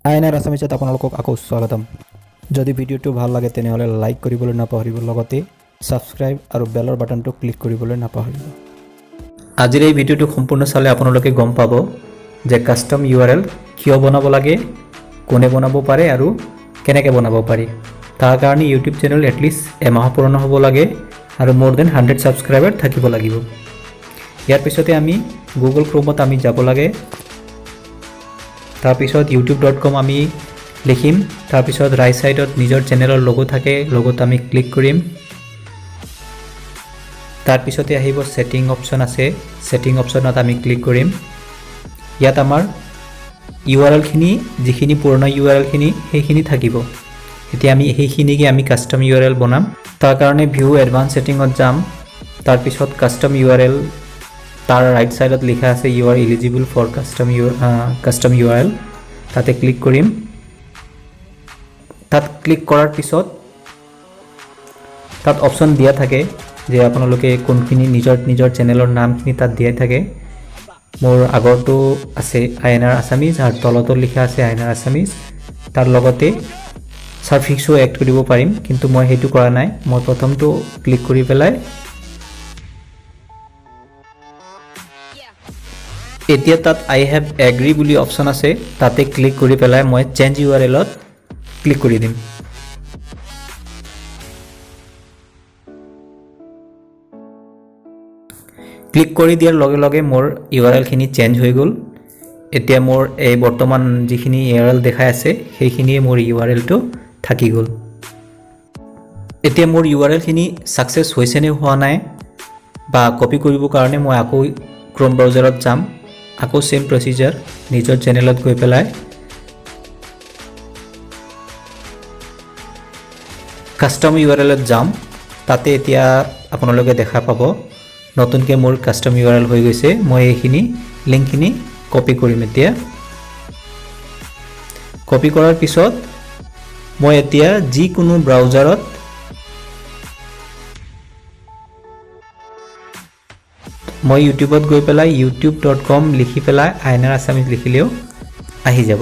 আইনাৰ আছামিছত আপোনালোকক আকৌ স্বাগতম। যদি ভিডিঅ'টো ভাল লাগে তেনেহ'লে লাইক কৰিবলৈ নাপাহৰিব, লগতে ছাবস্ক্ৰাইব আৰু বেলৰ বাটনটো ক্লিক কৰিবলৈ নাপাহৰিব। আজিৰ এই ভিডিঅ'টো সম্পূৰ্ণ চালে আপোনালোকে গম পাব যে কাষ্টম URL কিয় বনাব লাগে, কোনে বনাব পাৰে আৰু কেনেকৈ বনাব পাৰি। তাৰ কাৰণে ইউটিউব চেনেল এটলিষ্ট এমাহ পুৰণা হ'ব লাগে আৰু মোৰ দেন 100 ছাবস্ক্ৰাইবাৰ থাকিব লাগিব। ইয়াৰ পিছতে আমি গুগল ক্ৰমত আমি যাব লাগে। তাৰপিছত youtube.com আমি লিখিম। তাৰপিছত ৰাইট সাইডত নিজৰ চেনেলৰ লোগো থাকে, লোগোত আমি ক্লিক কৰিম। তাৰপিছতে আহিব সেটিং অপচন আছে, সেটিং অপচনত আমি ক্লিক কৰিম। ইয়াত আমাৰ URL খিনি যিখিনি পুৰণা URL খিনি সেইখিনি থাকিব। এতিয়া আমি সেইখিনিকে আমি কাস্টম URL বনাম। তাৰ কাৰণে ভিউ এডভান্স সেটিংত যাম। তাৰপিছত কাস্টম URL তাৰ ৰাইট সাইডত লিখা আছে you are eligible for custom URL, তাতে ক্লিক কৰিম। তাত ক্লিক কৰাৰ পিছত তাত অপচন দিয়া থাকে যে আপোনালোকে কোনখিনি নিজৰ চেনেলৰ নামখিনি তাত দিয়া থাকে। মোৰ আগৰটো আছে আইনাৰ আছামিজ আৰু তলতো লিখা আছে আইনাৰ আছামিজ। তাৰ লগতে সাফিক্সও এড কৰিব পাৰিম, কিন্তু মই সেইটো কৰা নাই। মই প্ৰথমটো ক্লিক কৰি পেলাই এতিয়া তাত আই হেভ এগ্ৰি বুলি অপচন আছে, তাতে ক্লিক কৰি পেলাই মই চেঞ্জ URLত ক্লিক কৰি দিম। ক্লিক কৰি দিয়াৰ লগে লগে মোৰ URL খিনি চেঞ্জ হৈ গ'ল। এতিয়া মোৰ এই বৰ্তমান যিখিনি URL দেখাই আছে সেইখিনিয়ে মোৰ URL টো থাকি গ'ল। এতিয়া মোৰ URL খিনি সাকসেস হৈছে নে হোৱা নাই বা কপি কৰিব কাৰণে মই আকৌ ক্ৰোম ব্ৰাউজাৰত যাম। আকৌ সেম প্ৰসিজাৰ নিজৰ চেনেলত গৈ পেলাই কাস্টম URLত যাম। তাতে এতিয়া আপোনালোকে দেখা পাব নতুনকৈ মোৰ কাস্টম URL হৈ গৈছে। মই এইখিনি লিংকখিনি কপি কৰিম। এতিয়া কপি কৰাৰ পিছত মই এতিয়া যিকোনো ব্ৰাউজাৰত মই ইউটিউবত গৈ পেলাই youtube.com লিখি পেলাই আইনাৰ আছামিজ লিখিলেও আহি যাব।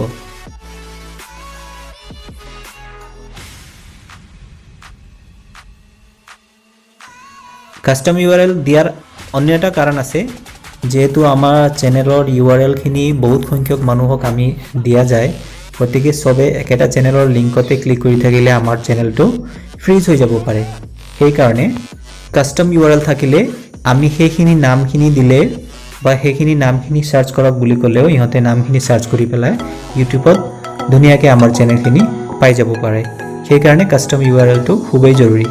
কাস্টম URL দিয়াৰ অন্য এটা কাৰণ আছে, যেহেতু আমাৰ চেনেলৰ URL খিনি বহুত সংখ্যক মানুহক আমি দিয়া যায়, গতিকে সবে একেটা চেনেলৰ লিংকতে ক্লিক কৰি থাকিলে আমাৰ চেনেলটো ফ্ৰিজ হৈ যাব পাৰে। সেই কাৰণে কাস্টম URL থাকিলে আমি সেইখিনি নামখিনি দিলে বা সেইখিনি নামখিনি সাৰ্চ কৰক বুলি ক'লেও ইহঁতে নামখিনি সাৰ্চ কৰি পেলাই ইউটিউবত ধুনীয়াকৈ আমাৰ চেনেলখিনি পাই যাব পাৰে। সেই কাৰণে কাস্টম URL টো খুবেই জৰুৰী।